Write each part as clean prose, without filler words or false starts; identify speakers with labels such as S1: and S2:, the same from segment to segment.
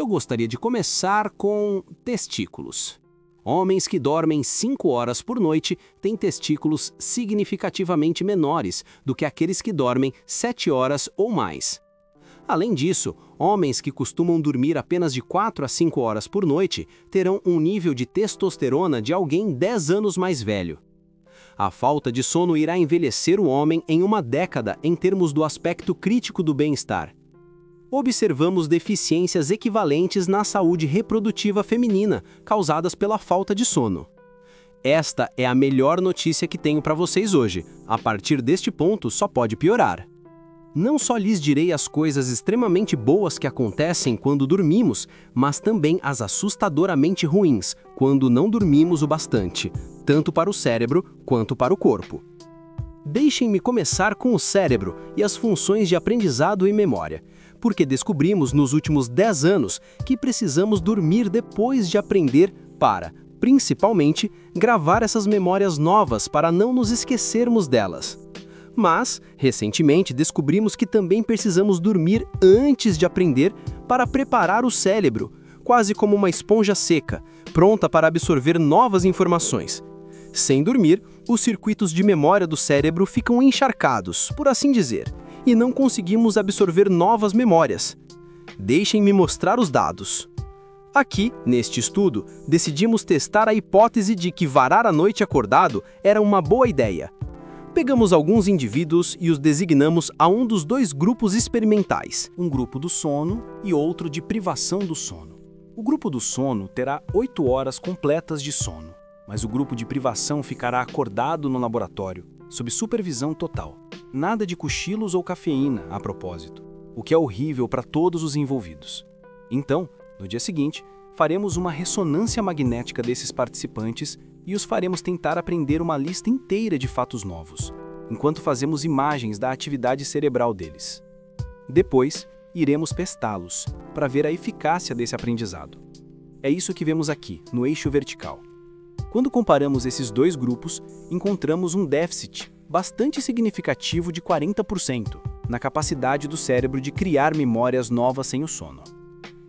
S1: eu gostaria de começar com testículos. Homens que dormem 5 horas por noite têm testículos significativamente menores do que aqueles que dormem 7 horas ou mais. Além disso, homens que costumam dormir apenas de 4 a 5 horas por noite terão um nível de testosterona de alguém 10 anos mais velho. A falta de sono irá envelhecer o homem em uma década em termos do aspecto crítico do bem-estar. Observamos deficiências equivalentes na saúde reprodutiva feminina, causadas pela falta de sono. Esta é a melhor notícia que tenho para vocês hoje. A partir deste ponto, só pode piorar. Não só lhes direi as coisas extremamente boas que acontecem quando dormimos, mas também as assustadoramente ruins, quando não dormimos o bastante, tanto para o cérebro quanto para o corpo. Deixem-me começar com o cérebro e as funções de aprendizado e memória, porque descobrimos nos últimos 10 anos que precisamos dormir depois de aprender para, principalmente, gravar essas memórias novas para não nos esquecermos delas. Mas, recentemente, descobrimos que também precisamos dormir antes de aprender para preparar o cérebro, quase como uma esponja seca, pronta para absorver novas informações. Sem dormir, os circuitos de memória do cérebro ficam encharcados, por assim dizer, e não conseguimos absorver novas memórias. Deixem-me mostrar os dados. Aqui, neste estudo, decidimos testar a hipótese de que varar a noite acordado era uma boa ideia. Pegamos alguns indivíduos e os designamos a um dos 2 grupos experimentais, um grupo do sono e outro de privação do sono. O grupo do sono terá 8 horas completas de sono, mas o grupo de privação ficará acordado no laboratório, sob supervisão total. Nada de cochilos ou cafeína, a propósito, o que é horrível para todos os envolvidos. Então, no dia seguinte, faremos uma ressonância magnética desses participantes e os faremos tentar aprender uma lista inteira de fatos novos, enquanto fazemos imagens da atividade cerebral deles. Depois, iremos testá-los, para ver a eficácia desse aprendizado. É isso que vemos aqui, no eixo vertical. Quando comparamos esses 2 grupos, encontramos um déficit bastante significativo de 40% na capacidade do cérebro de criar memórias novas sem o sono.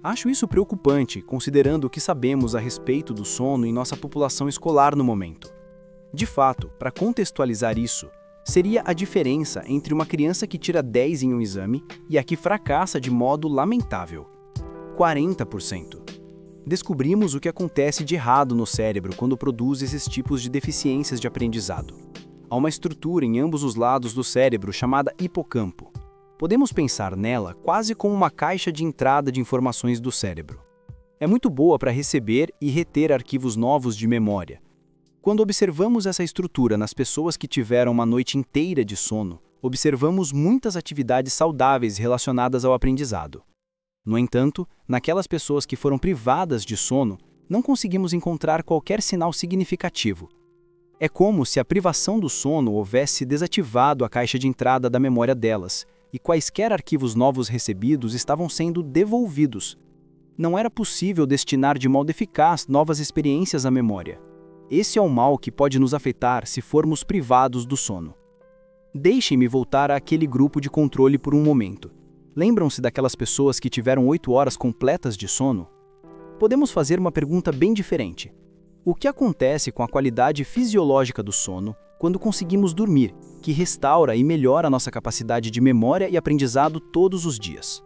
S1: Acho isso preocupante, considerando o que sabemos a respeito do sono em nossa população escolar no momento. De fato, para contextualizar isso, seria a diferença entre uma criança que tira 10 em um exame e a que fracassa de modo lamentável. 40%. Descobrimos o que acontece de errado no cérebro quando produz esses tipos de deficiências de aprendizado. Há uma estrutura em ambos os lados do cérebro chamada hipocampo. Podemos pensar nela quase como uma caixa de entrada de informações do cérebro. É muito boa para receber e reter arquivos novos de memória. Quando observamos essa estrutura nas pessoas que tiveram uma noite inteira de sono, observamos muitas atividades saudáveis relacionadas ao aprendizado. No entanto, naquelas pessoas que foram privadas de sono, não conseguimos encontrar qualquer sinal significativo. É como se a privação do sono houvesse desativado a caixa de entrada da memória delas, e quaisquer arquivos novos recebidos estavam sendo devolvidos. Não era possível destinar de modo eficaz novas experiências à memória. Esse é o mal que pode nos afetar se formos privados do sono. Deixem-me voltar àquele grupo de controle por um momento. Lembram-se daquelas pessoas que tiveram 8 horas completas de sono? Podemos fazer uma pergunta bem diferente. O que acontece com a qualidade fisiológica do sono quando conseguimos dormir, que restaura e melhora a nossa capacidade de memória e aprendizado todos os dias?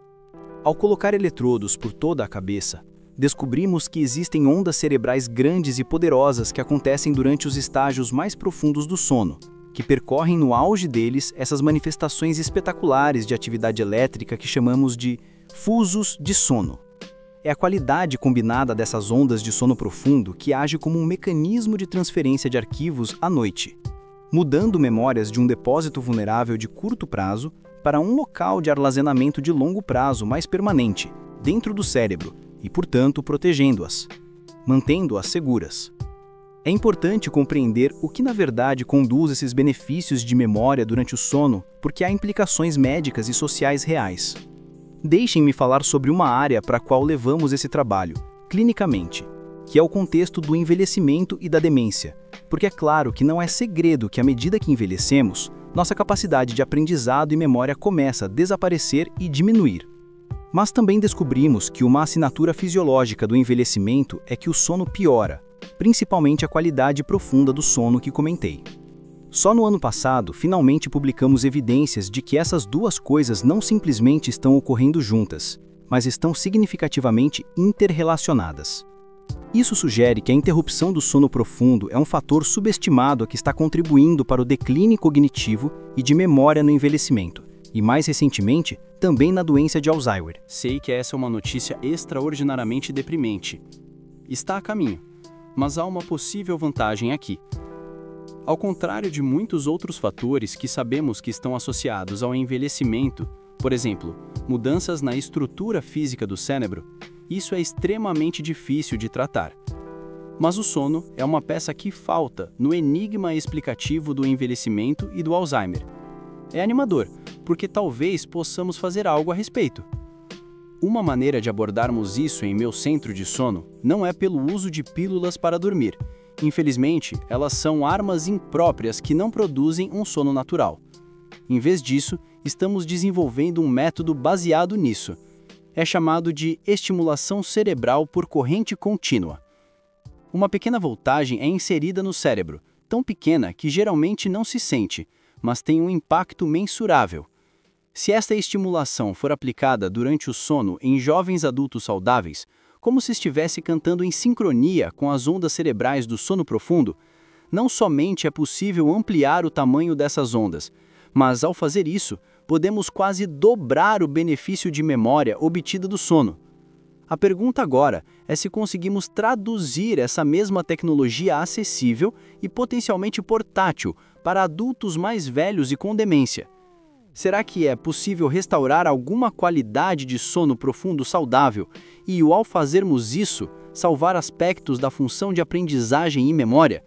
S1: Ao colocar eletrodos por toda a cabeça, descobrimos que existem ondas cerebrais grandes e poderosas que acontecem durante os estágios mais profundos do sono, que percorrem no auge deles essas manifestações espetaculares de atividade elétrica que chamamos de fusos de sono. É a qualidade combinada dessas ondas de sono profundo que age como um mecanismo de transferência de arquivos à noite, mudando memórias de um depósito vulnerável de curto prazo para um local de armazenamento de longo prazo mais permanente, dentro do cérebro, e, portanto, protegendo-as, mantendo-as seguras. É importante compreender o que na verdade conduz esses benefícios de memória durante o sono, porque há implicações médicas e sociais reais. Deixem-me falar sobre uma área para a qual levamos esse trabalho, clinicamente, que é o contexto do envelhecimento e da demência, porque é claro que não é segredo que à medida que envelhecemos, nossa capacidade de aprendizado e memória começa a desaparecer e diminuir.
S2: Mas também descobrimos que uma assinatura fisiológica do envelhecimento é que o sono piora, principalmente a qualidade profunda do sono que comentei. Só no ano passado, finalmente publicamos evidências de que essas duas coisas não simplesmente estão ocorrendo juntas, mas estão significativamente interrelacionadas. Isso sugere que a interrupção do sono profundo é um fator subestimado que está contribuindo para o declínio cognitivo e de memória no envelhecimento, e mais recentemente, também na doença de Alzheimer.
S1: Sei que essa é uma notícia extraordinariamente deprimente. Está a caminho, mas há uma possível vantagem aqui. Ao contrário de muitos outros fatores que sabemos que estão associados ao envelhecimento, por exemplo, mudanças na estrutura física do cérebro, isso é extremamente difícil de tratar. Mas o sono é uma peça que falta no enigma explicativo do envelhecimento e do Alzheimer. É animador, porque talvez possamos fazer algo a respeito. Uma maneira de abordarmos isso em meu centro de sono não é pelo uso de pílulas para dormir. Infelizmente, elas são armas impróprias que não produzem um sono natural. Em vez disso, estamos desenvolvendo um método baseado nisso. É chamado de estimulação cerebral por corrente contínua. Uma pequena voltagem é inserida no cérebro, tão pequena que geralmente não se sente, mas tem um impacto mensurável. Se esta estimulação for aplicada durante o sono em jovens adultos saudáveis, como se estivesse cantando em sincronia com as ondas cerebrais do sono profundo, não somente é possível ampliar o tamanho dessas ondas, mas ao fazer isso, podemos quase dobrar o benefício de memória obtida do sono. A pergunta agora é se conseguimos traduzir essa mesma tecnologia acessível e potencialmente portátil para adultos mais velhos e com demência. Será que é possível restaurar alguma qualidade de sono profundo saudável e, ao fazermos isso, salvar aspectos da função de aprendizagem e memória?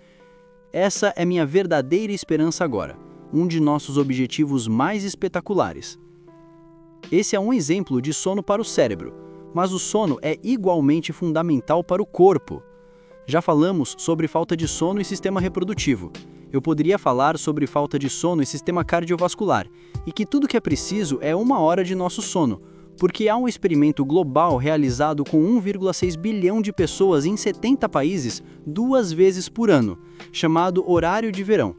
S1: Essa é minha verdadeira esperança agora, um de nossos objetivos mais espetaculares. Esse é um exemplo de sono para o cérebro, mas o sono é igualmente fundamental para o corpo. Já falamos sobre falta de sono e sistema reprodutivo. Eu poderia falar sobre falta de sono e sistema cardiovascular, e que tudo que é preciso é 1 hora de nosso sono, porque há um experimento global realizado com 1,6 bilhão de pessoas em 70 países 2 vezes por ano, chamado horário de verão.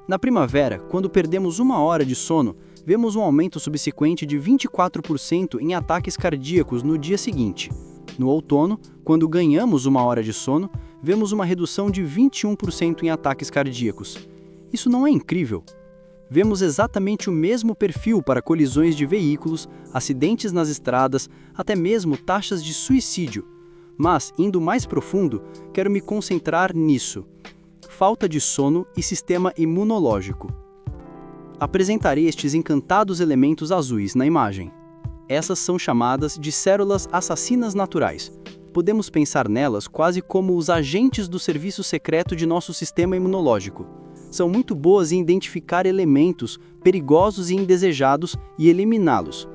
S1: Na primavera, quando perdemos 1 hora de sono, vemos um aumento subsequente de 24% em ataques cardíacos no dia seguinte. No outono, quando ganhamos 1 hora de sono, vemos uma redução de 21% em ataques cardíacos. Isso não é incrível? Vemos exatamente o mesmo perfil para colisões de veículos, acidentes nas estradas, até mesmo taxas de suicídio. Mas, indo mais profundo, quero me concentrar nisso. Falta de sono e sistema imunológico. Apresentarei estes encantados elementos azuis na imagem. Essas são chamadas de células assassinas naturais. Podemos pensar nelas quase como os agentes do serviço secreto de nosso sistema imunológico. São muito boas em identificar elementos perigosos e indesejados e eliminá-los.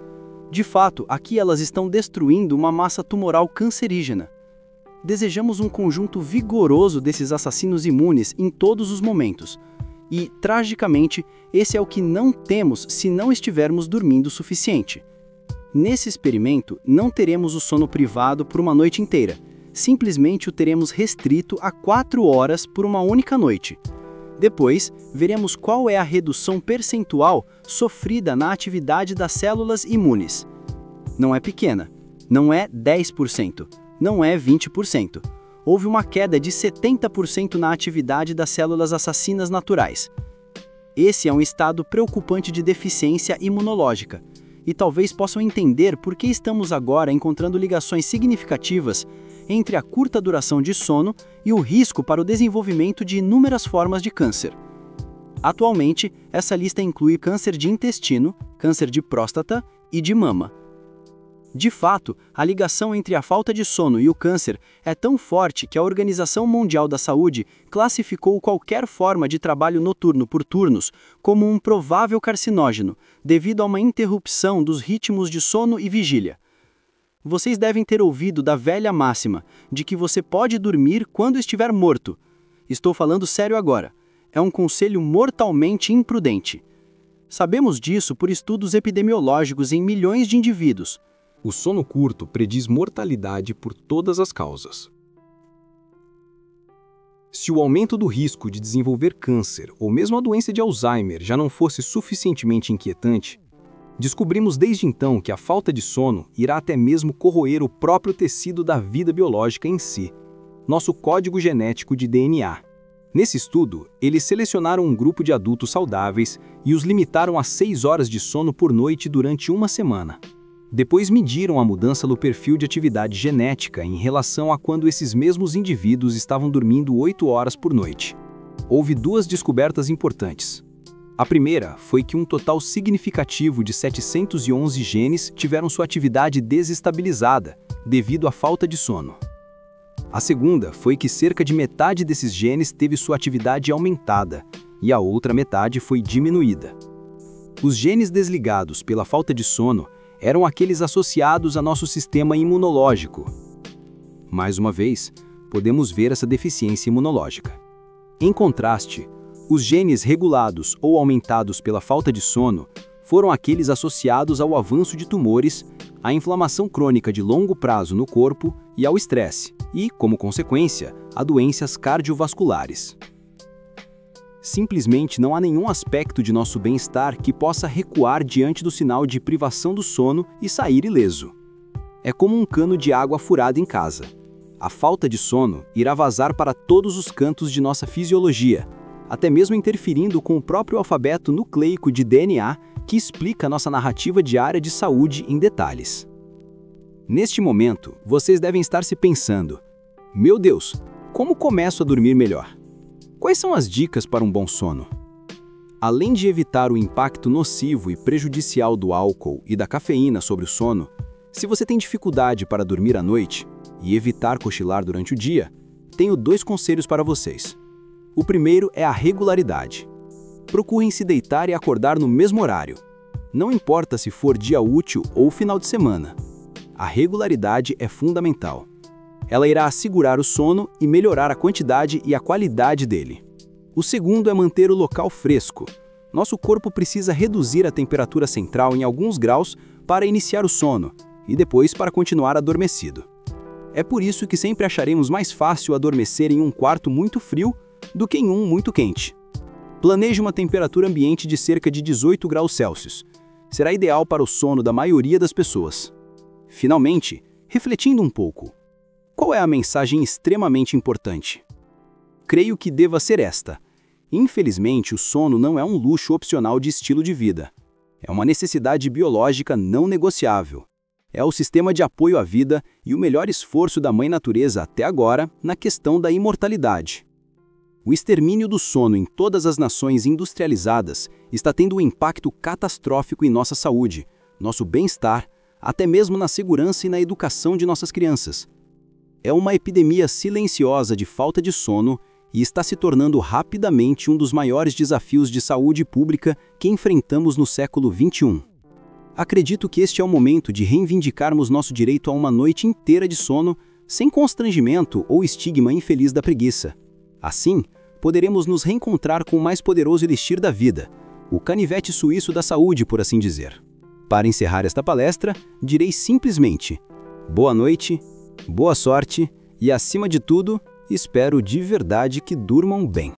S1: De fato, aqui elas estão destruindo uma massa tumoral cancerígena. Desejamos um conjunto vigoroso desses assassinos imunes em todos os momentos. E, tragicamente, esse é o que não temos se não estivermos dormindo o suficiente. Nesse experimento, não teremos o sono privado por uma noite inteira. Simplesmente o teremos restrito a 4 horas por uma única noite. Depois, veremos qual é a redução percentual sofrida na atividade das células imunes. Não é pequena, não é 10%, não é 20%. Houve uma queda de 70% na atividade das células assassinas naturais. Esse é um estado preocupante de deficiência imunológica, e talvez possam entender por que estamos agora encontrando ligações significativas entre a curta duração de sono e o risco para o desenvolvimento de inúmeras formas de câncer. Atualmente, essa lista inclui câncer de intestino, câncer de próstata e de mama. De fato, a ligação entre a falta de sono e o câncer é tão forte que a Organização Mundial da Saúde classificou qualquer forma de trabalho noturno por turnos como um provável carcinógeno, devido a uma interrupção dos ritmos de sono e vigília. Vocês devem ter ouvido da velha máxima de que você pode dormir quando estiver morto. Estou falando sério agora. É um conselho mortalmente imprudente. Sabemos disso por estudos epidemiológicos em milhões de indivíduos. O sono curto prediz mortalidade por todas as causas. Se o aumento do risco de desenvolver câncer ou mesmo a doença de Alzheimer já não fosse suficientemente inquietante, descobrimos desde então que a falta de sono irá até mesmo corroer o próprio tecido da vida biológica em si, nosso código genético de DNA. Nesse estudo, eles selecionaram um grupo de adultos saudáveis e os limitaram a 6 horas de sono por noite durante uma semana. Depois mediram a mudança no perfil de atividade genética em relação a quando esses mesmos indivíduos estavam dormindo 8 horas por noite. Houve 2 descobertas importantes. A primeira foi que um total significativo de 711 genes tiveram sua atividade desestabilizada devido à falta de sono. A segunda foi que cerca de metade desses genes teve sua atividade aumentada e a outra metade foi diminuída. Os genes desligados pela falta de sono eram aqueles associados a nosso sistema imunológico. Mais uma vez, podemos ver essa deficiência imunológica. Em contraste, os genes regulados ou aumentados pela falta de sono foram aqueles associados ao avanço de tumores, à inflamação crônica de longo prazo no corpo e ao estresse, e, como consequência, a doenças cardiovasculares. Simplesmente não há nenhum aspecto de nosso bem-estar que possa recuar diante do sinal de privação do sono e sair ileso. É como um cano de água furado em casa. A falta de sono irá vazar para todos os cantos de nossa fisiologia, até mesmo interferindo com o próprio alfabeto nucleico de DNA que explica nossa narrativa diária de saúde em detalhes. Neste momento, vocês devem estar se pensando: meu Deus, como começo a dormir melhor? Quais são as dicas para um bom sono? Além de evitar o impacto nocivo e prejudicial do álcool e da cafeína sobre o sono, se você tem dificuldade para dormir à noite e evitar cochilar durante o dia, tenho 2 conselhos para vocês. O primeiro é a regularidade. Procurem se deitar e acordar no mesmo horário. Não importa se for dia útil ou final de semana. A regularidade é fundamental. Ela irá assegurar o sono e melhorar a quantidade e a qualidade dele. O segundo é manter o local fresco. Nosso corpo precisa reduzir a temperatura central em alguns graus para iniciar o sono e depois para continuar adormecido. É por isso que sempre acharemos mais fácil adormecer em um quarto muito frio do que em um muito quente. Planeje uma temperatura ambiente de cerca de 18 graus Celsius. Será ideal para o sono da maioria das pessoas. Finalmente, refletindo um pouco, qual é a mensagem extremamente importante? Creio que deva ser esta. Infelizmente, o sono não é um luxo opcional de estilo de vida. É uma necessidade biológica não negociável. É o sistema de apoio à vida e o melhor esforço da Mãe Natureza até agora na questão da imortalidade. O extermínio do sono em todas as nações industrializadas está tendo um impacto catastrófico em nossa saúde, nosso bem-estar, até mesmo na segurança e na educação de nossas crianças. É uma epidemia silenciosa de falta de sono e está se tornando rapidamente um dos maiores desafios de saúde pública que enfrentamos no século XXI. Acredito que este é o momento de reivindicarmos nosso direito a uma noite inteira de sono sem constrangimento ou estigma infeliz da preguiça. Assim, poderemos nos reencontrar com o mais poderoso elixir da vida, o canivete suíço da saúde, por assim dizer. Para encerrar esta palestra, direi simplesmente: boa noite, boa sorte e, acima de tudo, espero de verdade que durmam bem.